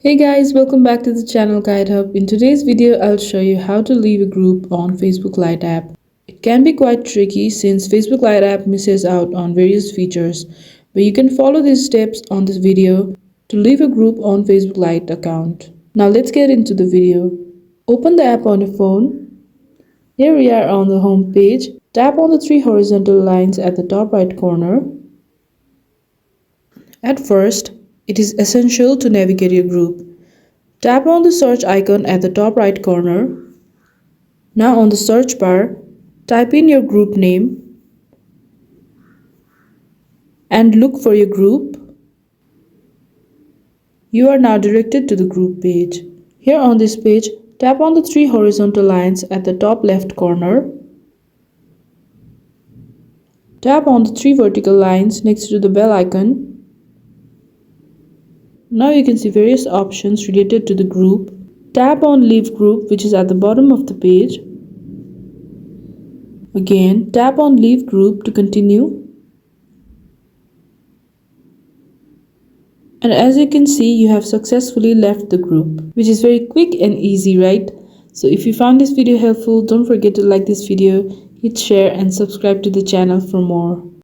Hey guys, welcome back to the channel Guide Hub. In today's video, I'll show you how to leave a group on Facebook Lite app. It can be quite tricky since Facebook Lite app misses out on various features, but you can follow these steps on this video to leave a group on Facebook Lite account. Now let's get into the video. Open the app on your phone. Here we are on the home page. Tap on the three horizontal lines at the top right corner. At first, it is essential to navigate your group. Tap on the search icon at the top right corner. Now on the search bar, type in your group name and look for your group. You are now directed to the group page. Here on this page, tap on the three horizontal lines at the top left corner. Tap on the three vertical lines next to the bell icon. Now you can see various options related to the group. Tap on Leave Group, which is at the bottom of the page. Again, tap on Leave Group to continue. And as you can see, you have successfully left the group, which is very quick and easy, right? So if you found this video helpful, don't forget to like this video, hit share and subscribe to the channel for more.